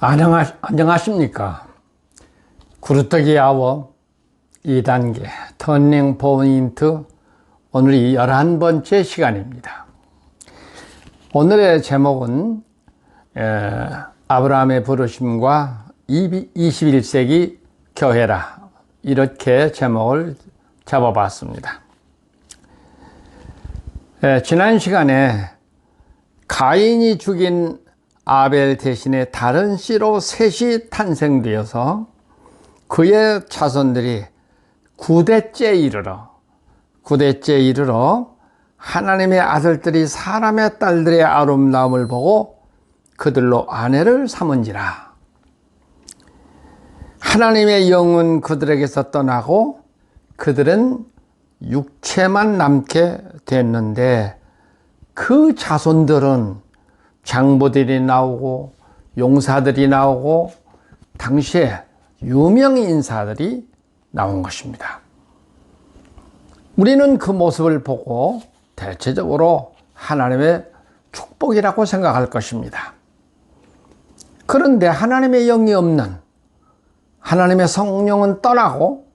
안녕하십니까. 구루터기 아워 2단계 터닝 포인트, 오늘이 11번째 시간입니다. 오늘의 제목은 아브라함의 부르심과 21세기 교회라, 이렇게 제목을 잡아봤습니다. 지난 시간에 가인이 죽인 아벨 대신에 다른 씨로 셋이 탄생되어서 그의 자손들이 9대째 이르러 하나님의 아들들이 사람의 딸들의 아름다움을 보고 그들로 아내를 삼은지라. 하나님의 영은 그들에게서 떠나고 그들은 육체만 남게 됐는데, 그 자손들은 장부들이 나오고 용사들이 나오고 당시에 유명 인사들이 나온 것입니다. 우리는 그 모습을 보고 대체적으로 하나님의 축복이라고 생각할 것입니다. 그런데 하나님의 영이 없는, 하나님의 성령은 떠나고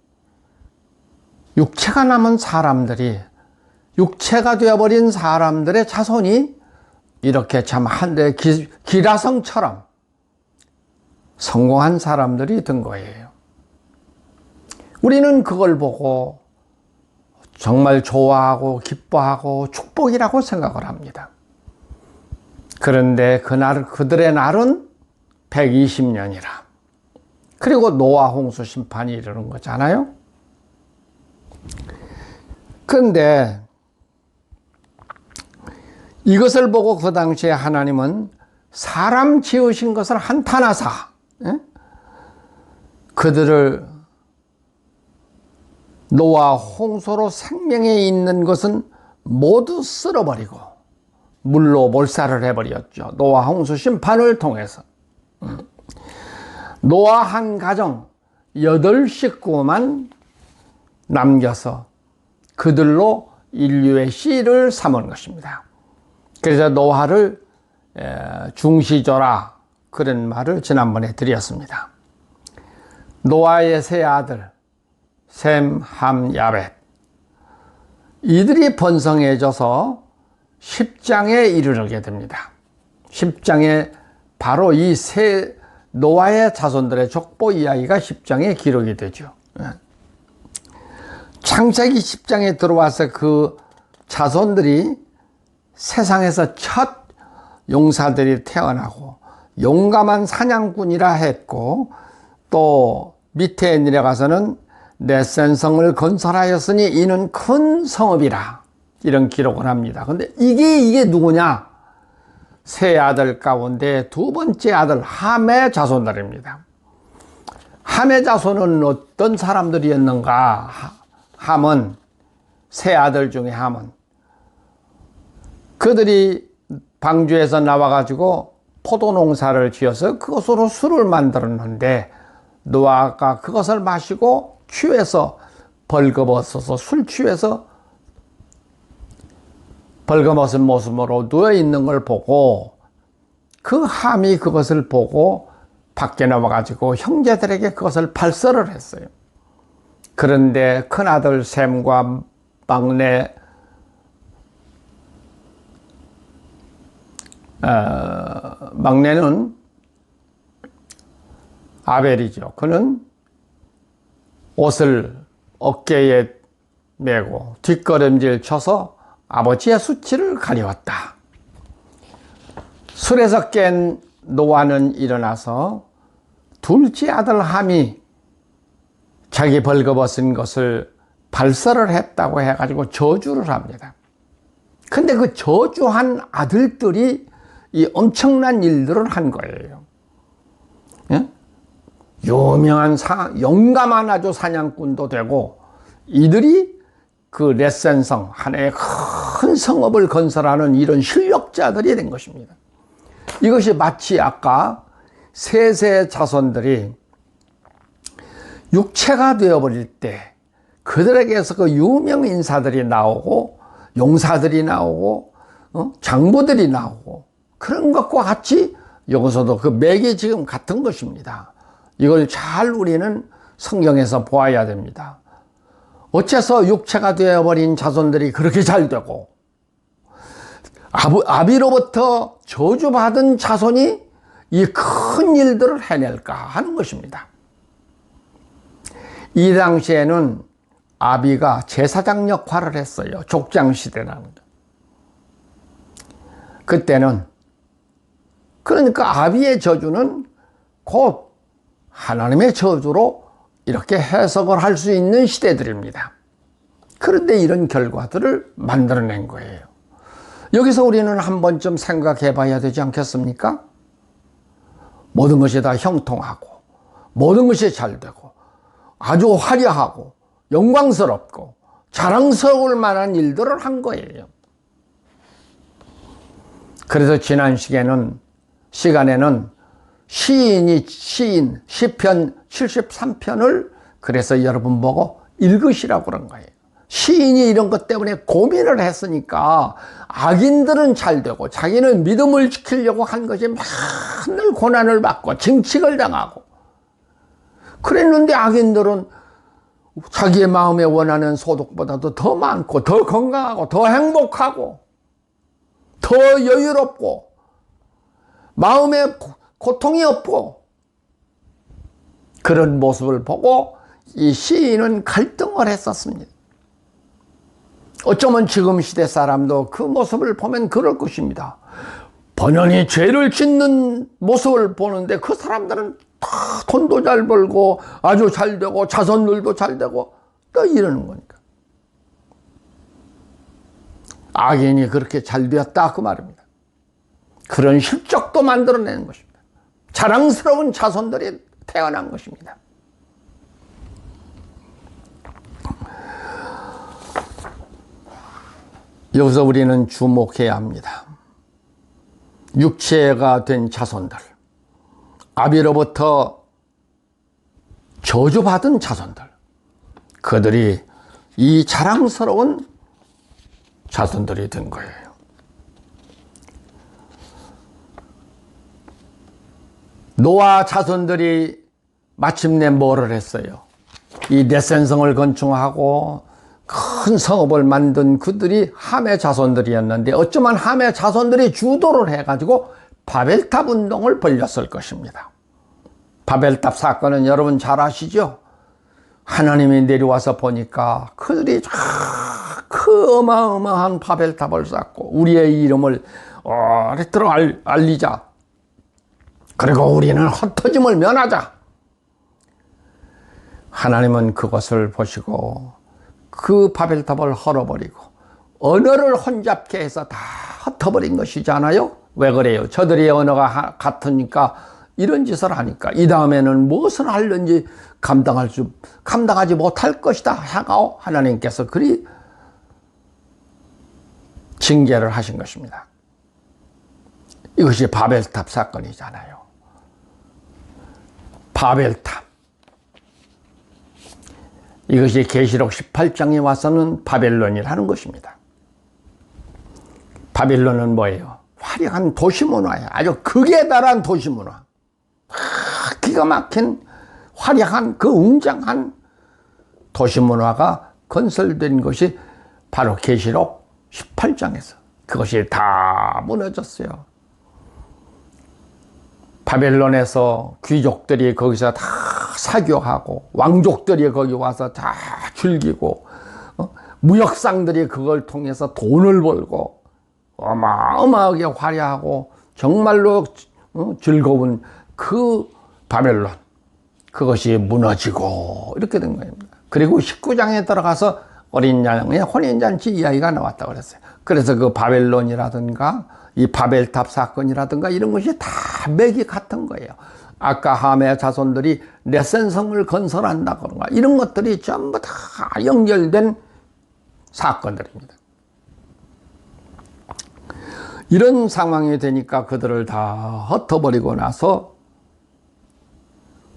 육체가 남은 사람들이, 육체가 되어버린 사람들의 자손이 이렇게 참 한데 기라성처럼 성공한 사람들이 된 거예요. 우리는 그걸 보고 정말 좋아하고 기뻐하고 축복이라고 생각을 합니다. 그런데 그들의 날은 120년이라. 그리고 노아 홍수 심판이 이르는 거잖아요. 그런데 이것을 보고 그 당시에 하나님은 사람 지으신 것을 한탄하사 그들을 노아 홍수로 생명에 있는 것은 모두 쓸어버리고 물로 몰살을 해버렸죠. 노아 홍수 심판을 통해서 노아 한 가정 8식구만 남겨서 그들로 인류의 씨를 삼은 것입니다. 그래서 노아를 중시조라, 그런 말을 지난번에 드렸습니다. 노아의 세 아들 셈, 함, 야벳, 이들이 번성해져서 10장에 이르게 됩니다. 10장에 바로 이 세 노아의 자손들의 족보 이야기가 10장에 기록이 되죠. 창세기 10장에 들어와서 그 자손들이 세상에서 첫 용사들이 태어나고 용감한 사냥꾼이라 했고, 또 밑에 내려가서는 넷센성을 건설하였으니 이는 큰 성읍이라, 이런 기록을 합니다. 근데 이게 누구냐? 세 아들 가운데 두 번째 아들 함의 자손들입니다. 함의 자손은 어떤 사람들이었는가? 함은, 세 아들 중에 함은 그들이 방주에서 나와가지고 포도 농사를 지어서 그것으로 술을 만들었는데, 노아가 그것을 마시고 취해서 벌거벗어서 술 취해서 벌거벗은 모습으로 누워 있는 걸 보고, 그 함이 그것을 보고 밖에 나와가지고 형제들에게 그것을 발설을 했어요. 그런데 큰아들 셈과 막내는 아벨이죠. 그는 옷을 어깨에 메고 뒷걸음질 쳐서 아버지의 수치를 가리웠다. 술에서 깬 노아는 일어나서 둘째 아들 함이 자기 벌거벗은 것을 발설을 했다고 해가지고 저주를 합니다. 근데 그 저주한 아들들이 이 엄청난 일들을 한 거예요. 예? 유명한 용감한 아주 사냥꾼도 되고, 이들이 그 렛센성, 하나의 큰 성읍을 건설하는 이런 실력자들이 된 것입니다. 이것이 마치 아까 셋의 자손들이 육체가 되어버릴 때 그들에게서 그 유명 인사들이 나오고 용사들이 나오고 장부들이 나오고 그런 것과 같이 여기서도 그 맥이 지금 같은 것입니다. 이걸 잘 우리는 성경에서 보아야 됩니다. 어째서 육체가 되어버린 자손들이 그렇게 잘 되고 아비로부터 저주받은 자손이 이 큰 일들을 해낼까 하는 것입니다. 이 당시에는 아비가 제사장 역할을 했어요. 족장시대라는 거. 그때는 그러니까 아비의 저주는 곧 하나님의 저주로 이렇게 해석을 할 수 있는 시대들입니다. 그런데 이런 결과들을 만들어낸 거예요. 여기서 우리는 한 번쯤 생각해 봐야 되지 않겠습니까? 모든 것이 다 형통하고 모든 것이 잘 되고 아주 화려하고 영광스럽고 자랑스러울 만한 일들을 한 거예요. 그래서 지난 시간에는 시편 73편을 그래서 여러분 보고 읽으시라고 그런 거예요. 시인이 이런 것 때문에 고민을 했으니까 악인들은 잘 되고 자기는 믿음을 지키려고 한 것이 맨날 고난을 받고 징칙을 당하고 그랬는데 악인들은 자기의 마음에 원하는 소득보다도 더 많고 더 건강하고 더 행복하고 더 여유롭고 마음에 고통이 없고 그런 모습을 보고 이 시인은 갈등을 했었습니다. 어쩌면 지금 시대 사람도 그 모습을 보면 그럴 것입니다. 번연히 죄를 짓는 모습을 보는데 그 사람들은 다 돈도 잘 벌고 아주 잘 되고 자손들도 잘 되고 또 이러는 거니까. 악인이 그렇게 잘 되었다 그 말입니다. 그런 실적도 만들어내는 것입니다. 자랑스러운 자손들이 태어난 것입니다. 여기서 우리는 주목해야 합니다. 육체가 된 자손들, 아비로부터 저주받은 자손들, 그들이 이 자랑스러운 자손들이 된 거예요. 노아 자손들이 마침내 뭐를 했어요? 이 넷센성을 건축하고 큰 성읍을 만든 그들이 함의 자손들이었는데 어쩌면 함의 자손들이 주도를 해가지고 바벨탑 운동을 벌였을 것입니다. 바벨탑 사건은 여러분 잘 아시죠? 하나님이 내려와서 보니까 그들이 그 어마어마한 바벨탑을 쌓고 우리의 이름을 오랫도록 알리자. 그리고 우리는 흩어짐을 면하자. 하나님은 그것을 보시고 그 바벨탑을 헐어버리고 언어를 혼잡케 해서 다 흩어버린 것이잖아요. 왜 그래요? 저들의 언어가 같으니까 이런 짓을 하니까 이 다음에는 무엇을 하려는지 감당하지 못할 것이다 하고 하나님께서 그리 징계를 하신 것입니다. 이것이 바벨탑 사건이잖아요. 바벨탑. 이것이 계시록 18장에 와서는 바벨론이라는 것입니다. 바벨론은 뭐예요? 화려한 도시문화예요. 아주 극에 달한 도시문화. 기가 막힌 화려한 그 웅장한 도시문화가 건설된 것이 바로 계시록 18장에서 그것이 다 무너졌어요. 바벨론에서 귀족들이 거기서 다 사교하고 왕족들이 거기 와서 다 즐기고 무역상들이 그걸 통해서 돈을 벌고 어마어마하게 화려하고 정말로 즐거운 그 바벨론 그것이 무너지고 이렇게 된 겁니다. 그리고 19장에 들어가서 어린 양의 혼인잔치 이야기가 나왔다고 그랬어요. 그래서 그 바벨론이라든가 이 바벨탑 사건이라든가 이런 것이 다 맥이 같은 거예요. 아까 함의 자손들이 넷센성을 건설한다거나 이런 것들이 전부 다 연결된 사건들입니다. 이런 상황이 되니까 그들을 다 흩어버리고 나서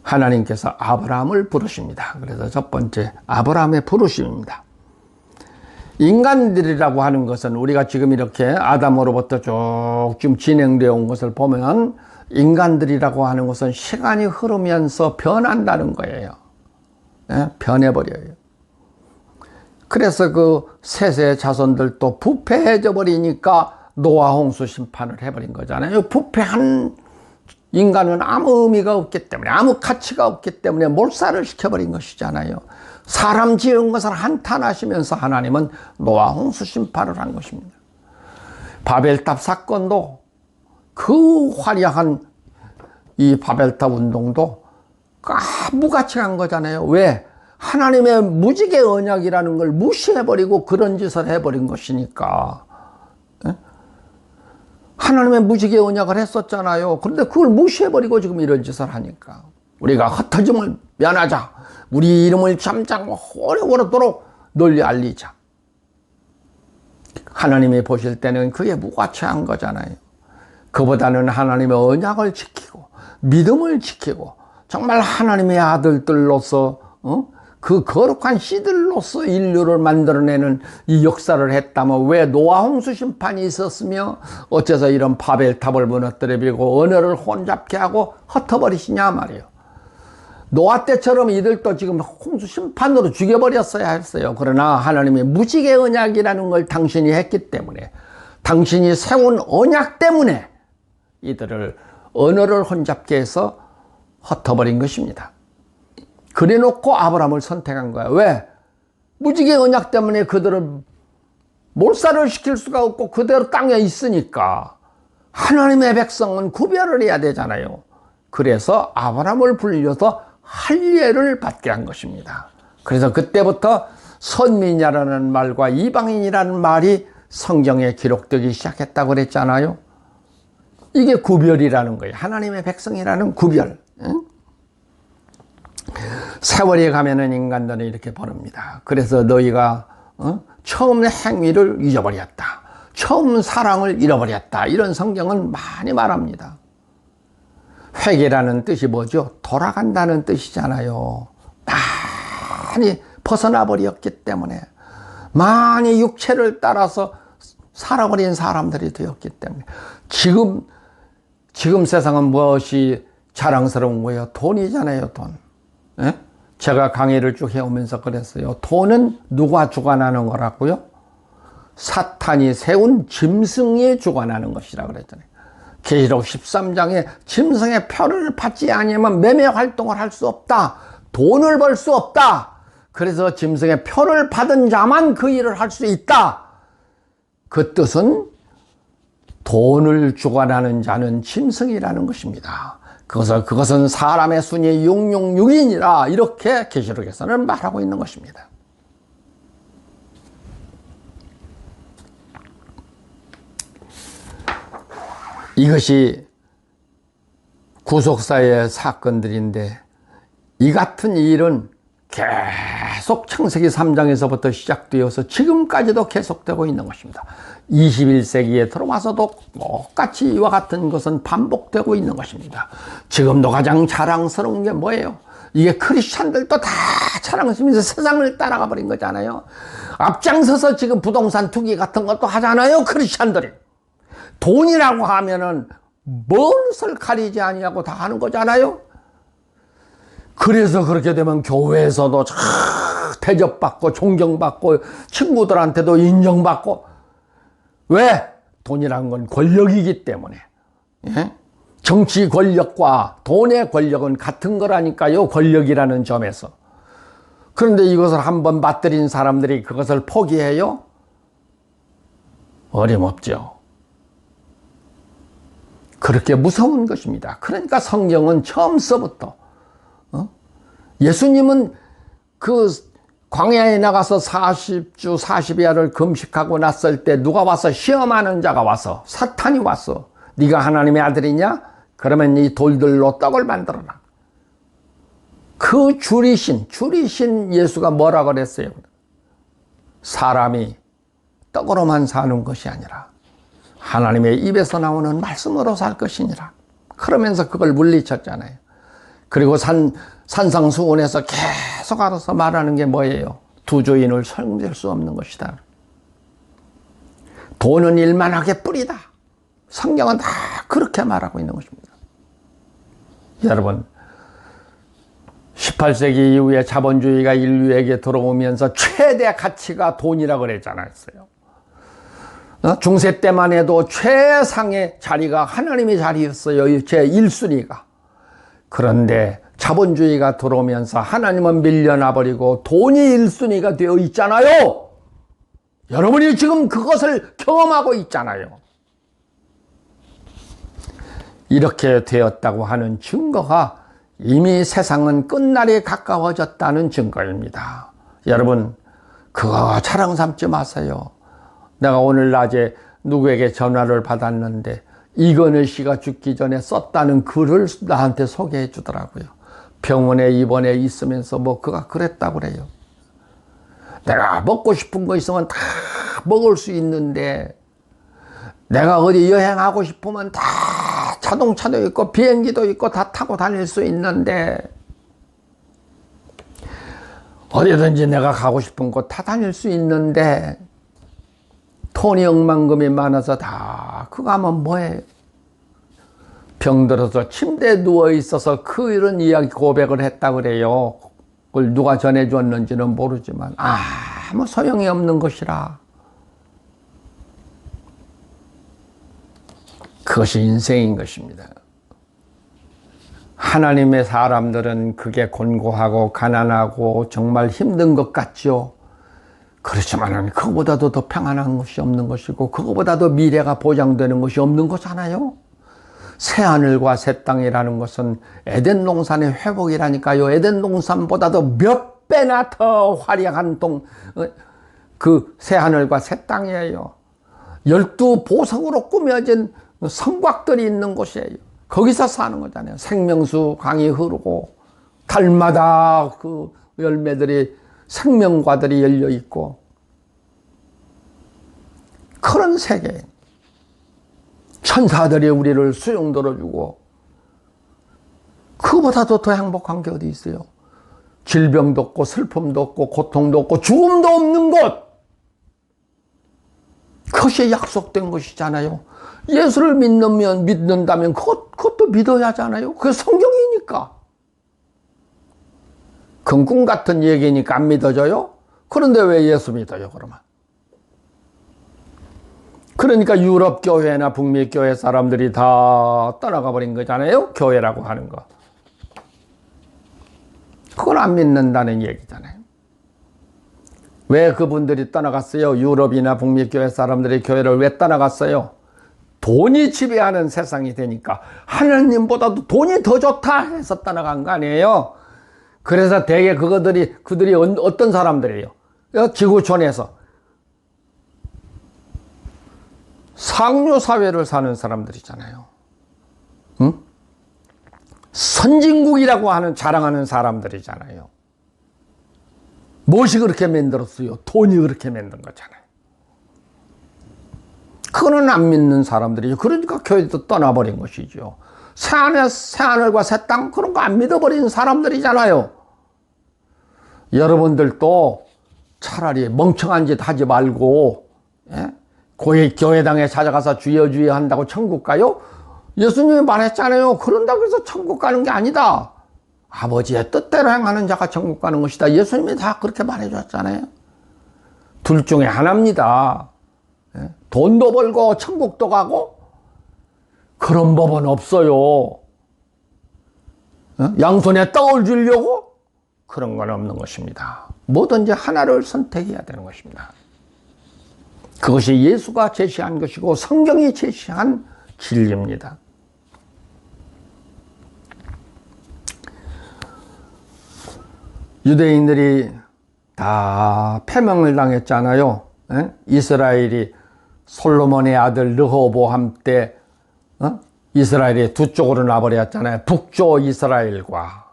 하나님께서 아브라함을 부르십니다. 그래서 첫 번째 아브라함의 부르심입니다. 인간들이라고 하는 것은 우리가 지금 이렇게 아담으로부터 쭉 지금 진행되어 온 것을 보면 인간들이라고 하는 것은 시간이 흐르면서 변한다는 거예요. 예? 변해버려요. 그래서 그 셋의 자손들도 부패해져 버리니까 노아 홍수 심판을 해버린 거잖아요. 부패한 인간은 아무 의미가 없기 때문에, 아무 가치가 없기 때문에 몰살을 시켜버린 것이잖아요. 사람 지은 것을 한탄하시면서 하나님은 노아 홍수 심판을 한 것입니다. 바벨탑 사건도 그 화려한 이 바벨탑 운동도 무가치한 거잖아요. 왜? 하나님의 무지개 언약이라는 걸 무시해버리고 그런 짓을 해버린 것이니까. 하나님의 무지개 언약을 했었잖아요. 그런데 그걸 무시해버리고 지금 이런 짓을 하니까. 우리가 흩어짐을 면하자. 우리 이름을 잠장 오래오래도록 널리 알리자. 하나님이 보실 때는 그게 무가치한 거잖아요. 그보다는 하나님의 언약을 지키고 믿음을 지키고 정말 하나님의 아들들로서 그 거룩한 씨들로서 인류를 만들어내는 이 역사를 했다면 왜 노아 홍수 심판이 있었으며 어째서 이런 바벨탑을 무너뜨리고 언어를 혼잡케 하고 흩어버리시냐 말이에요. 노아 때처럼 이들도 지금 홍수 심판으로 죽여버렸어야 했어요. 그러나 하나님의 무지개 언약이라는 걸 당신이 했기 때문에, 당신이 세운 언약 때문에 이들을 언어를 혼잡게 해서 흩어버린 것입니다. 그래 놓고 아브라함을 선택한 거야. 왜? 무지개 언약 때문에 그들을 몰살을 시킬 수가 없고 그대로 땅에 있으니까 하나님의 백성은 구별을 해야 되잖아요. 그래서 아브라함을 불려서 할례를 받게 한 것입니다. 그래서 그때부터 선민이라는 말과 이방인이라는 말이 성경에 기록되기 시작했다고 그랬잖아요. 이게 구별이라는 거예요. 하나님의 백성이라는 구별. 세월이 가면은 인간들은 이렇게 버립니다. 그래서 너희가 처음 행위를 잊어버렸다. 처음 사랑을 잃어버렸다. 이런 성경은 많이 말합니다. 회개라는 뜻이 뭐죠? 돌아간다는 뜻이잖아요. 많이 벗어나 버렸기 때문에, 많이 육체를 따라서 살아버린 사람들이 되었기 때문에. 지금 세상은 무엇이 자랑스러운 거예요? 돈이잖아요, 돈. 예? 제가 강의를 쭉 해오면서 그랬어요. 돈은 누가 주관하는 거라고요? 사탄이 세운 짐승이 주관하는 것이라 그랬잖아요. 계시록 13장에 짐승의 표를 받지 아니하면 매매 활동을 할 수 없다. 돈을 벌 수 없다. 그래서 짐승의 표를 받은 자만 그 일을 할 수 있다. 그 뜻은 돈을 주관하는 자는 짐승이라는 것입니다. 그것은 사람의 순위 666이니라 이렇게 계시록에서는 말하고 있는 것입니다. 이것이 구속사의 사건들인데 이 같은 일은 계속 창세기 3장에서부터 시작되어서 지금까지도 계속되고 있는 것입니다. 21세기에 들어와서도 똑같이 이와 같은 것은 반복되고 있는 것입니다. 지금도 가장 자랑스러운 게 뭐예요? 이게 크리스찬들도 다 자랑스러워서 세상을 따라가 버린 거잖아요. 앞장서서 지금 부동산 투기 같은 것도 하잖아요, 크리스찬들이. 돈이라고 하면은 무엇을 가리지 아니하고 다 하는 거잖아요. 그래서 그렇게 되면 교회에서도 대접받고 존경받고 친구들한테도 인정받고. 왜? 돈이란 건 권력이기 때문에. 예? 정치 권력과 돈의 권력은 같은 거라니까요, 권력이라는 점에서. 그런데 이것을 한번 맛들인 사람들이 그것을 포기해요? 어림없죠. 그렇게 무서운 것입니다. 그러니까 성경은 처음서부터 예수님은 그 광야에 나가서 40주 40야를 금식하고 났을 때 누가 와서 시험하는 자가 와서, 사탄이 와서 네가 하나님의 아들이냐? 그러면 이 돌들로 떡을 만들어라. 그 줄이신 예수가 뭐라 그랬어요? 사람이 떡으로만 사는 것이 아니라 하나님의 입에서 나오는 말씀으로 살 것이니라. 그러면서 그걸 물리쳤잖아요. 그리고 산상수훈에서 계속 알아서 말하는 게 뭐예요? 두 주인을 설명될 수 없는 것이다. 돈은 일만하게 뿌리다. 성경은 다 그렇게 말하고 있는 것입니다. 여러분, 18세기 이후에 자본주의가 인류에게 들어오면서 최대 가치가 돈이라고 그랬잖아요. 중세 때만 해도 최상의 자리가 하나님의 자리였어요. 제 1순위가. 그런데 자본주의가 들어오면서 하나님은 밀려나버리고 돈이 1순위가 되어 있잖아요. 여러분이 지금 그것을 경험하고 있잖아요. 이렇게 되었다고 하는 증거가 이미 세상은 끝날이 가까워졌다는 증거입니다. 여러분, 그거 자랑 삼지 마세요. 내가 오늘 낮에 누구에게 전화를 받았는데 이건희 씨가 죽기 전에 썼다는 글을 나한테 소개해 주더라고요. 병원에 입원해 있으면서 뭐 그가 그랬다고 그래요. 내가 먹고 싶은 거 있으면 다 먹을 수 있는데 내가 어디 여행하고 싶으면 다 자동차도 있고 비행기도 있고 다 타고 다닐 수 있는데 어디든지 내가 가고 싶은 곳 다 다닐 수 있는데 돈이 억만금이 많아서 다 그거 하면 뭐해. 병들어서 침대에 누워있어서 그 이런 이야기 고백을 했다 그래요. 그걸 누가 전해줬는지는 모르지만 아무 소용이 없는 것이라. 그것이 인생인 것입니다. 하나님의 사람들은 그게 곤고하고 가난하고 정말 힘든 것 같죠. 그렇지만 그거보다도 더 평안한 것이 없는 것이고 그거보다도 미래가 보장되는 것이 없는 거잖아요. 새하늘과 새 땅이라는 것은 에덴 동산의 회복이라니까요. 에덴 동산보다도 몇 배나 더 화려한 그 새하늘과 새 땅이에요. 12보석으로 꾸며진 성곽들이 있는 곳이에요. 거기서 사는 거잖아요. 생명수 강이 흐르고 달마다 그 열매들이 생명과들이 열려 있고 그런 세계. 천사들이 우리를 수용 들어주고 그보다도 더 행복한 게 어디 있어요? 질병도 없고 슬픔도 없고 고통도 없고 죽음도 없는 곳. 그것이 약속된 것이잖아요. 예수를 믿는다면 그것도 믿어야 하잖아요. 그게 성경이니까. 그건 꿈 같은 얘기니까 안 믿어져요? 그런데 왜 예수 믿어요, 그러면? 그러니까 유럽 교회나 북미 교회 사람들이 다 떠나가 버린 거잖아요. 교회라고 하는 거. 그걸 안 믿는다는 얘기잖아요. 왜 그분들이 떠나갔어요? 유럽이나 북미 교회 사람들이 교회를 왜 떠나갔어요? 돈이 지배하는 세상이 되니까 하나님보다도 돈이 더 좋다 해서 떠나간 거 아니에요? 그래서 대개 그들이 어떤 사람들이에요? 지구촌에서 상류 사회를 사는 사람들이잖아요. 응? 선진국이라고 하는 자랑하는 사람들이잖아요. 무엇이 그렇게 만들었어요? 돈이 그렇게 만든 거잖아요. 그거는 안 믿는 사람들이죠. 그러니까 교회도 떠나버린 것이죠. 새하늘과 새 땅 그런 거 안 믿어버린 사람들이잖아요. 여러분들도 차라리 멍청한 짓 하지 말고 교회당에 찾아가서 주여 주여 한다고 천국 가요? 예수님이 말했잖아요. 그런다고 해서 천국 가는 게 아니다. 아버지의 뜻대로 행하는 자가 천국 가는 것이다. 예수님이 다 그렇게 말해줬잖아요. 둘 중에 하나입니다. 돈도 벌고 천국도 가고 그런 법은 없어요. 양손에 떡을 주려고 그런 건 없는 것입니다. 뭐든지 하나를 선택해야 되는 것입니다. 그것이 예수가 제시한 것이고 성경이 제시한 진리입니다. 유대인들이 다 패망을 당했잖아요. 이스라엘이 솔로몬의 아들 르호보암 때 이스라엘이 두 쪽으로 나버렸잖아요. 북조 이스라엘과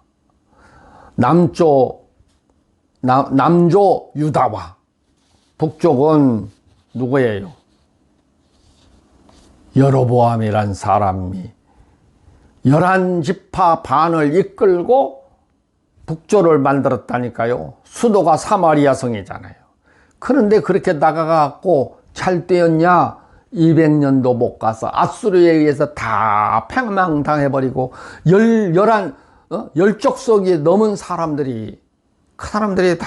남조 유다와. 북쪽은 누구예요? 여로보암이란 사람이 11지파 반을 이끌고 북조를 만들었다니까요. 수도가 사마리아 성이잖아요. 그런데 그렇게 나가갖고 잘 되었냐? 200년도 못 가서 아수르에 의해서 다 패망당해버리고 열족속이 넘은 사람들이 그 사람들이 다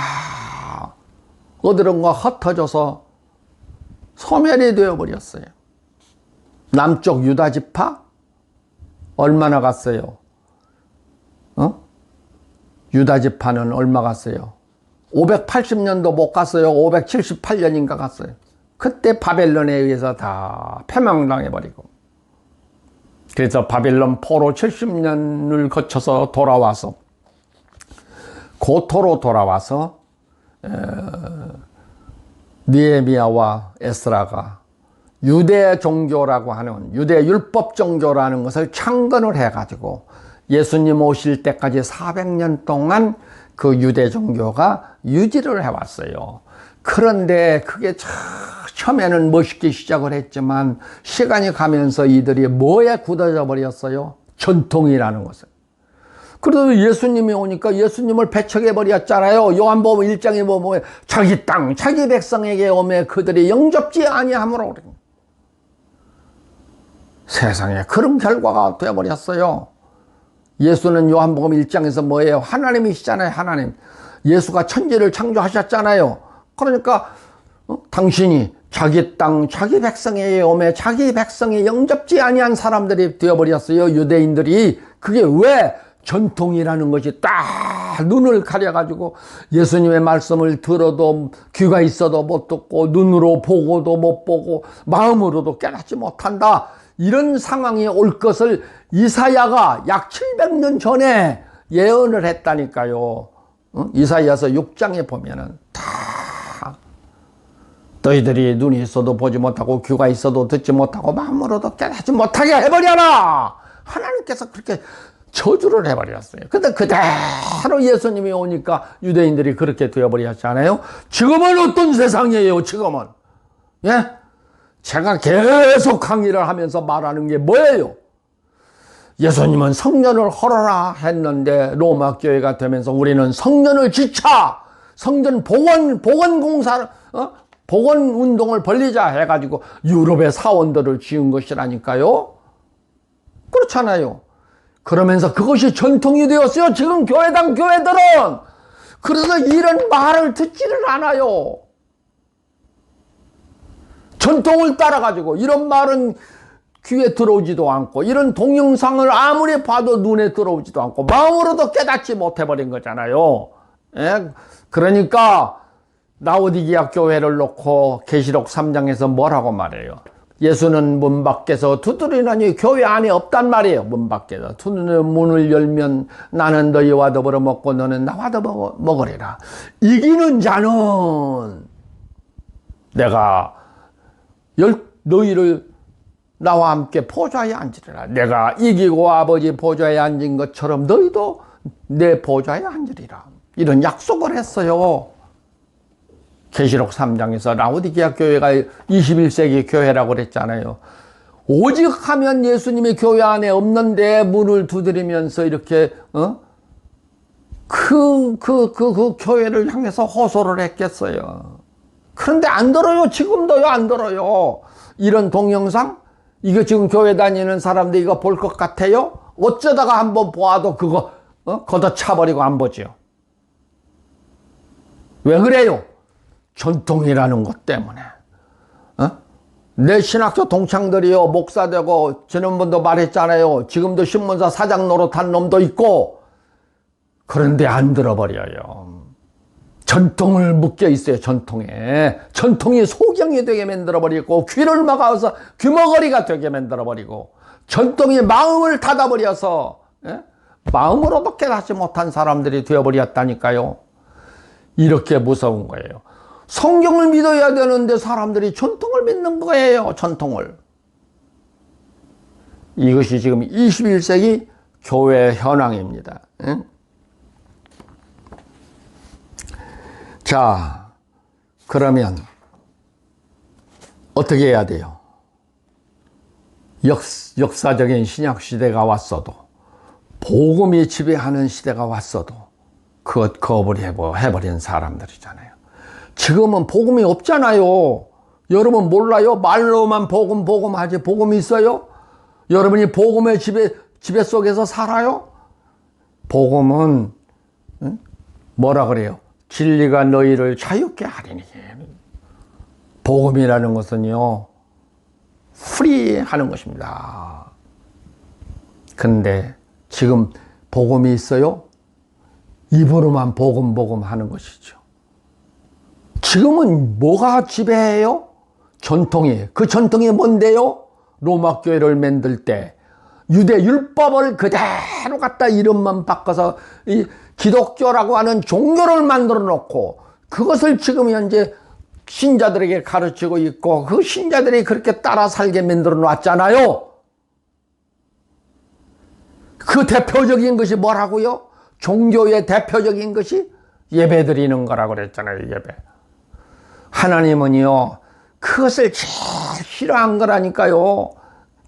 어디론가 흩어져서 소멸이 되어버렸어요. 남쪽 유다 지파 얼마나 갔어요? 유다 지파는 얼마 갔어요? 580년도 못 갔어요. 578년인가 갔어요. 그때 바벨론에 의해서 다 패망당해버리고, 그래서 바벨론 포로 70년을 거쳐서 돌아와서 고토로 돌아와서 느헤미야와 에스라가 유대 종교라고 하는, 유대 율법 종교라는 것을 창건을 해가지고 예수님 오실 때까지 400년 동안 그 유대 종교가 유지를 해왔어요. 그런데 그게 처음에는 멋있게 시작을 했지만 시간이 가면서 이들이 뭐에 굳어져 버렸어요? 전통이라는 것을. 그래도 예수님이 오니까 예수님을 배척해 버렸잖아요. 요한복음 1장에 보면 자기 땅, 자기 백성에게 오매 그들이 영접지 아니하므로. 세상에 그런 결과가 되어버렸어요. 예수는 요한복음 1장에서 뭐예요? 하나님이시잖아요. 하나님. 예수가 천지를 창조하셨잖아요. 그러니까 당신이 자기 땅, 자기 백성에게 오매 자기 백성이 영접지 아니한 사람들이 되어버렸어요. 유대인들이. 그게 왜? 전통이라는 것이 딱 눈을 가려가지고 예수님의 말씀을 들어도 귀가 있어도 못 듣고 눈으로 보고도 못 보고 마음으로도 깨닫지 못한다. 이런 상황이 올 것을 이사야가 약 700년 전에 예언을 했다니까요. 이사야서 6장에 보면은 다 너희들이 눈이 있어도 보지 못하고 귀가 있어도 듣지 못하고 마음으로도 깨닫지 못하게 해버려라. 하나님께서 그렇게 저주를 해버렸어요. 근데 그대로 예수님이 오니까 유대인들이 그렇게 되어버렸잖아요. 지금은 어떤 세상이에요? 지금은. 예? 제가 계속 강의를 하면서 말하는 게 뭐예요? 예수님은 성전을 헐어라 했는데 로마 교회가 되면서 우리는 성전을 지차, 성전 복원 공사, 복원 운동을 벌리자 해가지고 유럽의 사원들을 지은 것이라니까요. 그렇잖아요. 그러면서 그것이 전통이 되었어요. 지금 교회당 교회들은. 그래서 이런 말을 듣지를 않아요. 전통을 따라가지고 이런 말은 귀에 들어오지도 않고 이런 동영상을 아무리 봐도 눈에 들어오지도 않고 마음으로도 깨닫지 못해버린 거잖아요. 예? 그러니까 라오디게아 교회를 놓고 계시록 3장에서 뭐라고 말해요? 예수는 문 밖에서 두드리나니 교회 안에 없단 말이에요. 문 밖에서 문을 열면 나는 너희와 더불어 먹고 너는 나와 더불어 먹으리라. 이기는 자는 내가 너희를 나와 함께 보좌에 앉으리라. 내가 이기고 아버지 보좌에 앉은 것처럼 너희도 내 보좌에 앉으리라. 이런 약속을 했어요. 계시록 3장에서 라오디게아 교회가 21세기 교회라고 그랬잖아요. 오직 하면 예수님이 교회 안에 없는데 문을 두드리면서 이렇게 그 교회를 향해서 호소를 했겠어요. 그런데 안 들어요. 지금도요 안 들어요. 이런 동영상 이거 지금 교회 다니는 사람들 이거 볼 것 같아요? 어쩌다가 한번 보아도 그거 걷어차버리고 안 보죠. 왜 그래요? 전통이라는 것 때문에. 내 신학교 동창들이요 목사 되고 지난번도 말했잖아요. 지금도 신문사 사장 노릇한 놈도 있고. 그런데 안 들어버려요. 전통을 묶여 있어요. 전통이 소경이 되게 만들어버리고 귀를 막아서 귀머거리가 되게 만들어버리고 전통이 마음을 닫아버려서 마음으로도 깨닫지 못한 사람들이 되어버렸다니까요. 이렇게 무서운 거예요. 성경을 믿어야 되는데 사람들이 전통을 믿는 거예요. 전통을. 이것이 지금 21세기 교회 현황입니다. 자, 그러면 어떻게 해야 돼요? 역사적인 신약 시대가 왔어도 복음이 지배하는 시대가 왔어도 그것 거부를 해버린 사람들이잖아요. 지금은 복음이 없잖아요. 여러분 몰라요? 말로만 복음 하지 복음이 있어요? 여러분이 복음의 지배 속에서 살아요? 복음은 뭐라 그래요? 진리가 너희를 자유케 하리니. 복음이라는 것은요, 프리 하는 것입니다. 근데 지금 복음이 있어요? 입으로만 복음 하는 것이죠. 지금은 뭐가 지배해요? 전통이. 그 전통이 뭔데요? 로마 교회를 만들 때 유대 율법을 그대로 갖다 이름만 바꿔서 이 기독교라고 하는 종교를 만들어 놓고 그것을 지금 현재 신자들에게 가르치고 있고 그 신자들이 그렇게 따라 살게 만들어 놨잖아요. 그 대표적인 것이 뭐라고요? 종교의 대표적인 것이 예배 드리는 거라고 그랬잖아요. 예배. 하나님은요 그것을 제일 싫어한 거라니까요.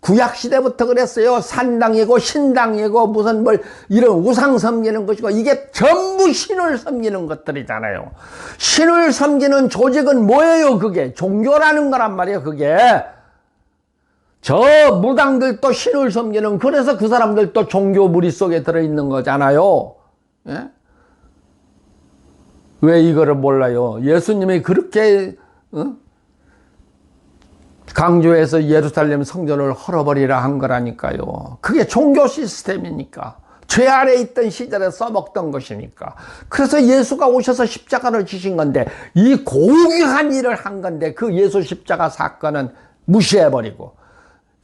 구약시대부터 그랬어요. 산당이고 신당이고 무슨 뭘 이런 우상 섬기는 것이고 이게 전부 신을 섬기는 것들이잖아요. 신을 섬기는 조직은 뭐예요? 그게 종교라는 거란 말이에요. 그게 저 무당들도 신을 섬기는, 그래서 그 사람들도 종교 무리 속에 들어있는 거잖아요. 예? 왜 이거를 몰라요? 예수님이 그렇게 강조해서 예루살렘 성전을 헐어버리라 한 거라니까요. 그게 종교 시스템이니까. 죄 아래 있던 시절에 써먹던 것이니까. 그래서 예수가 오셔서 십자가를 지신 건데 이 고귀한 일을 한 건데 그 예수 십자가 사건은 무시해버리고,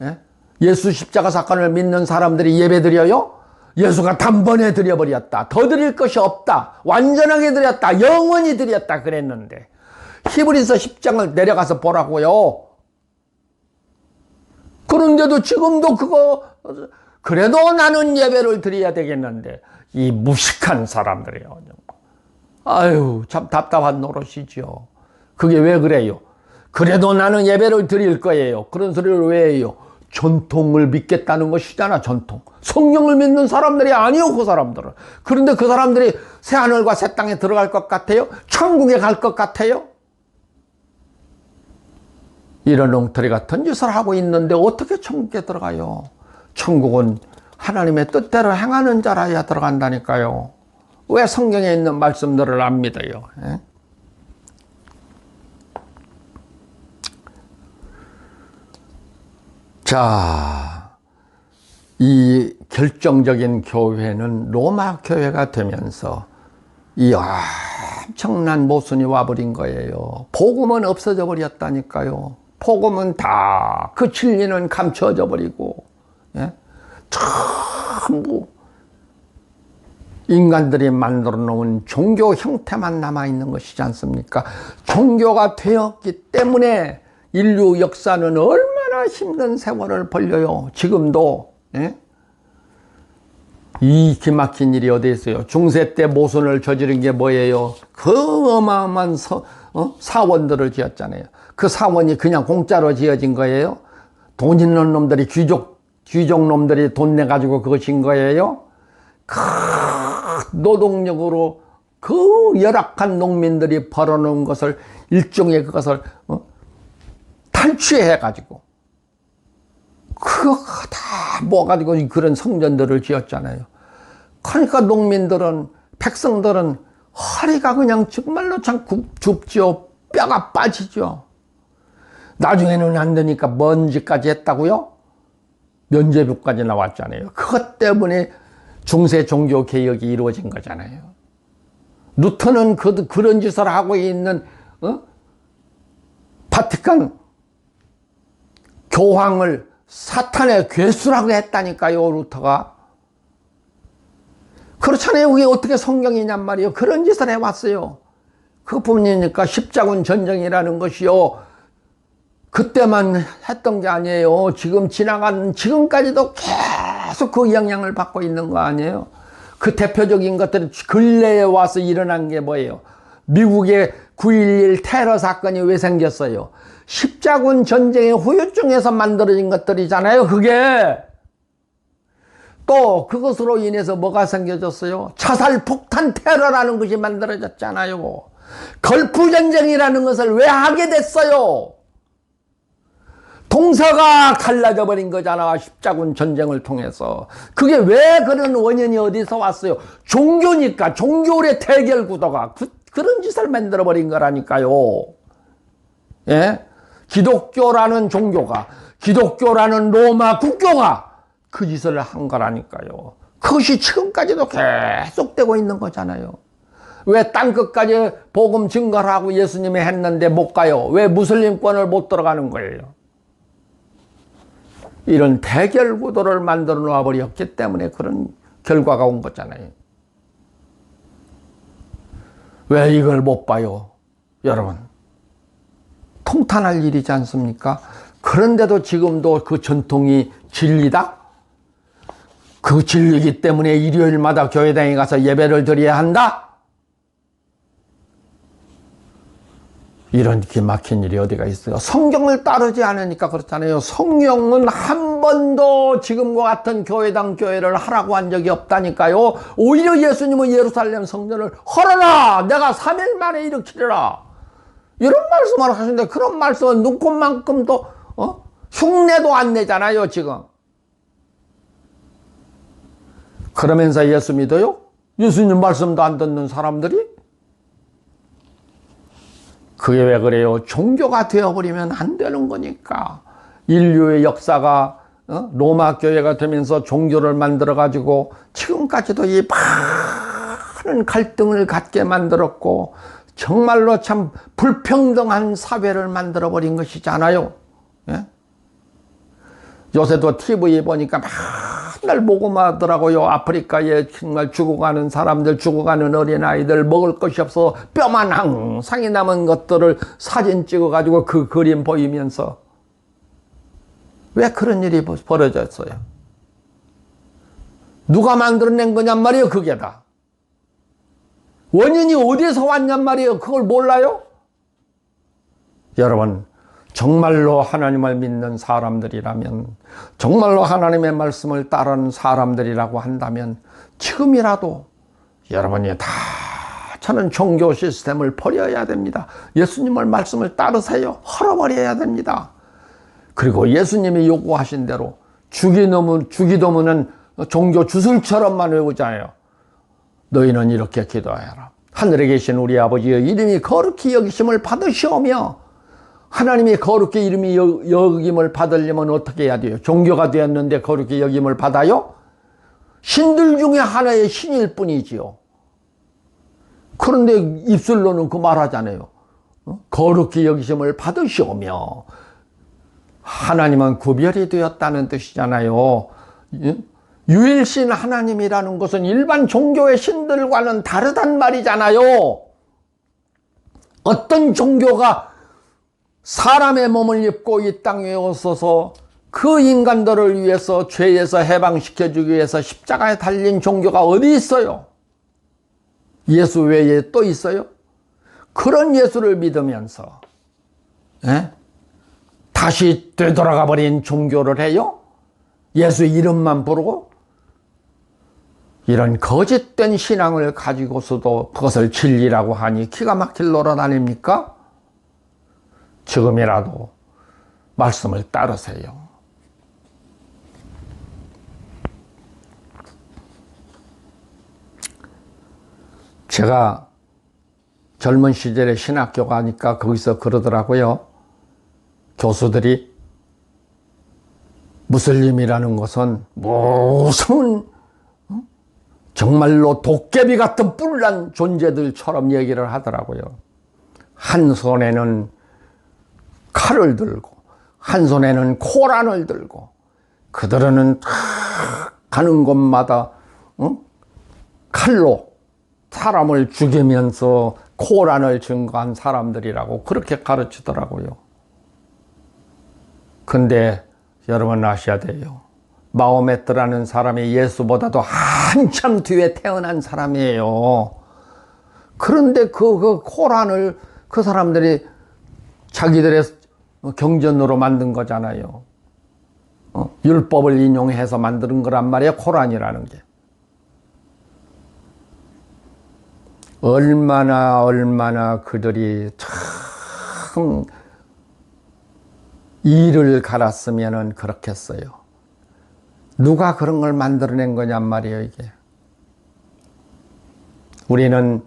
예? 예수 십자가 사건을 믿는 사람들이 예배 드려요? 예수가 단번에 드려버렸다. 더 드릴 것이 없다. 완전하게 드렸다. 영원히 드렸다 그랬는데 히브리서 10장을 내려가서 보라고요. 그런데도 지금도 그거 그래도 나는 예배를 드려야 되겠는데 이 무식한 사람들이에요. 아유 참 답답한 노릇이죠. 그게 왜 그래요? 그래도 나는 예배를 드릴 거예요. 그런 소리를 왜 해요? 전통을 믿겠다는 것이잖아. 전통. 성령을 믿는 사람들이 아니요 그 사람들은. 그런데 그 사람들이 새하늘과 새 땅에 들어갈 것 같아요? 천국에 갈 것 같아요? 이런 엉터리 같은 짓을 하고 있는데 어떻게 천국에 들어가요? 천국은 하나님의 뜻대로 행하는 자라야 들어간다니까요. 왜 성경에 있는 말씀들을 안 믿어요? 예? 자, 이 결정적인 교회는 로마 교회가 되면서 이 엄청난 모순이 와버린 거예요. 복음은 없어져 버렸다니까요. 복음은 다 그 진리는 감춰져 버리고, 예? 전부 인간들이 만들어 놓은 종교 형태만 남아있는 것이지 않습니까? 종교가 되었기 때문에 인류 역사는 얼마나 힘든 세월을 벌려요. 지금도. 예? 이 기막힌 일이 어디 있어요? 중세 때 모순을 저지른 게 뭐예요? 그 어마어마한 사원들을 지었잖아요. 그 사원이 그냥 공짜로 지어진 거예요? 돈 있는 놈들이 귀족 놈들이 돈 내가지고 그거 진 거예요? 그 노동력으로 그 열악한 농민들이 벌어놓은 것을 일종의 그것을 탈취해가지고 그거 다 모아가지고 그런 성전들을 지었잖아요. 그러니까 농민들은, 백성들은 허리가 그냥 정말로 참 굽죠. 뼈가 빠지죠. 나중에는 안 되니까 먼지까지 했다고요? 면죄부까지 나왔잖아요. 그것 때문에 중세 종교 개혁이 이루어진 거잖아요. 루터는 그런 짓을 하고 있는 바티칸 교황을 사탄의 괴수라고 했다니까요, 루터가. 그렇잖아요. 그게 어떻게 성경이냔 말이에요. 그런 짓을 해왔어요. 그것뿐이니까 십자군 전쟁이라는 것이요, 그때만 했던 게 아니에요. 지금까지도 계속 그 영향을 받고 있는 거 아니에요. 그 대표적인 것들이 근래에 와서 일어난 게 뭐예요? 미국의 9.11 테러 사건이 왜 생겼어요? 십자군 전쟁의 후유증에서 만들어진 것들이잖아요. 그게 또 그것으로 인해서 뭐가 생겨졌어요? 자살 폭탄 테러라는 것이 만들어졌잖아요. 걸프 전쟁이라는 것을 왜 하게 됐어요? 동서가 갈라져 버린 거잖아. 십자군 전쟁을 통해서. 그게 왜 그런 원인이 어디서 왔어요? 종교니까. 종교의 대결 구도가 그런 짓을 만들어 버린 거라니까요. 예? 기독교라는 종교가, 기독교라는 로마 국교가 그 짓을 한 거라니까요. 그것이 지금까지도 계속되고 있는 거잖아요. 왜 땅끝까지 복음 증거를 하고 예수님이 했는데 못 가요? 왜 무슬림권을 못 들어가는 거예요? 이런 대결 구도를 만들어 놔 버렸기 때문에 그런 결과가 온 거잖아요. 왜 이걸 못 봐요? 여러분, 통탄할 일이지 않습니까? 그런데도 지금도 그 전통이 진리다? 그 진리이기 때문에 일요일마다 교회당에 가서 예배를 드려야 한다? 이런 기막힌 일이 어디가 있어요? 성경을 따르지 않으니까 그렇잖아요. 성경은 한 번도 지금과 같은 교회당 교회를 하라고 한 적이 없다니까요. 오히려 예수님은 예루살렘 성전을 헐어라! 내가 3일 만에 일으키리라! 이런 말씀을 하시는데 그런 말씀은 눈꽃만큼도 흉내도 안 내잖아요 지금. 그러면서 예수 믿어요? 예수님 말씀도 안 듣는 사람들이? 그게 왜 그래요? 종교가 되어버리면 안 되는 거니까. 인류의 역사가 로마 교회가 되면서 종교를 만들어가지고 지금까지도 이 많은 갈등을 갖게 만들었고 정말로 참 불평등한 사회를 만들어버린 것이잖아요. 예? 요새도 TV 보니까 맨날 모금하더라고요. 아프리카에 정말 죽어가는 사람들, 죽어가는 어린아이들, 먹을 것이 없어 뼈만 항상이 남은 것들을 사진 찍어가지고 그 그림 보이면서 왜 그런 일이 벌어졌어요? 누가 만들어낸 거냔 말이에요, 그게 다. 원인이 어디서 왔냔 말이에요. 그걸 몰라요? 여러분, 정말로 하나님을 믿는 사람들이라면, 정말로 하나님의 말씀을 따르는 사람들이라고 한다면 지금이라도 여러분이 다 저는 종교 시스템을 버려야 됩니다. 예수님의 말씀을 따르세요. 헐어버려야 됩니다. 그리고 예수님이 요구하신 대로 주기도문은 종교 주술처럼만 외우잖아요. 너희는 이렇게 기도해라. 하늘에 계신 우리 아버지의 이름이 거룩히 여기심을 받으시오며. 하나님이 거룩히 이름이 여김을 받으려면 어떻게 해야 돼요? 종교가 되었는데 거룩히 여김을 받아요? 신들 중에 하나의 신일 뿐이지요. 그런데 입술로는 그 말하잖아요. 거룩히 여기심을 받으시오며. 하나님은 구별이 되었다는 뜻이잖아요. 유일신 하나님이라는 것은 일반 종교의 신들과는 다르단 말이잖아요. 어떤 종교가 사람의 몸을 입고 이 땅에 오셔서 그 인간들을 위해서 죄에서 해방시켜주기 위해서 십자가에 달린 종교가 어디 있어요? 예수 외에 또 있어요? 그런 예수를 믿으면서 다시 되돌아가 버린 종교를 해요? 예수 이름만 부르고? 이런 거짓된 신앙을 가지고서도 그것을 진리라고 하니 기가 막힐 노릇 아닙니까? 지금이라도 말씀을 따르세요. 제가 젊은 시절에 신학교 가니까 거기서 그러더라고요. 교수들이 무슬림이라는 것은 무슨 정말로 도깨비 같은 뿔난 존재들처럼 얘기를 하더라고요. 한 손에는 칼을 들고 한 손에는 코란을 들고 그들은 가는 곳마다 칼로 사람을 죽이면서 코란을 증거한 사람들이라고 그렇게 가르치더라고요. 근데 여러분 아셔야 돼요. 마호메트라는 사람이 예수보다도 한참 뒤에 태어난 사람이에요. 그런데 그 코란을 그 사람들이 자기들의 경전으로 만든 거잖아요. 율법을 인용해서 만드는 거란 말이에요. 코란이라는 게. 얼마나 그들이 참 이를 갈았으면은 그렇겠어요. 누가 그런 걸 만들어낸 거냔 말이에요, 이게. 우리는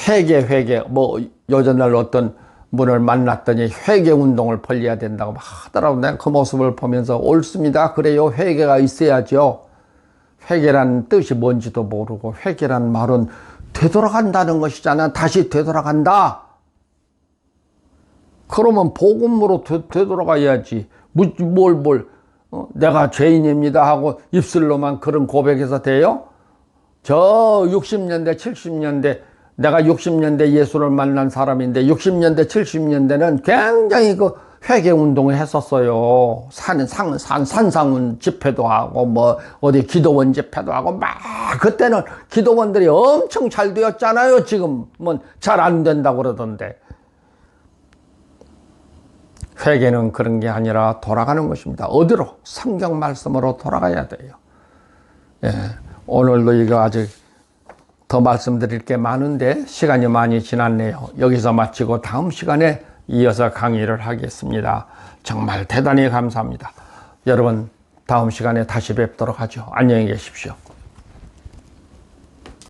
회개, 뭐, 요전날 어떤 분을 만났더니 회개 운동을 벌려야 된다고 막 하더라고. 내가 그 모습을 보면서 옳습니다. 그래요. 회개가 있어야죠. 회개란 뜻이 뭔지도 모르고, 회개란 말은 되돌아간다는 것이잖아. 다시 되돌아간다. 그러면 복음으로 되돌아가야지. 내가 죄인입니다 하고 입술로만 그런 고백해서 돼요? 저 60년대, 70년대, 내가 60년대 예수를 만난 사람인데 60년대, 70년대는 굉장히 그 회개 운동을 했었어요. 산상운 집회도 하고, 뭐, 어디 기도원 집회도 하고, 막, 그때는 기도원들이 엄청 잘 되었잖아요. 지금은 잘 안 된다고 그러던데. 회개는 그런 게 아니라 돌아가는 것입니다. 어디로? 성경 말씀으로 돌아가야 돼요. 예, 오늘도 이거 아직 더 말씀드릴 게 많은데 시간이 많이 지났네요. 여기서 마치고 다음 시간에 이어서 강의를 하겠습니다. 정말 대단히 감사합니다. 여러분, 다음 시간에 다시 뵙도록 하죠. 안녕히 계십시오.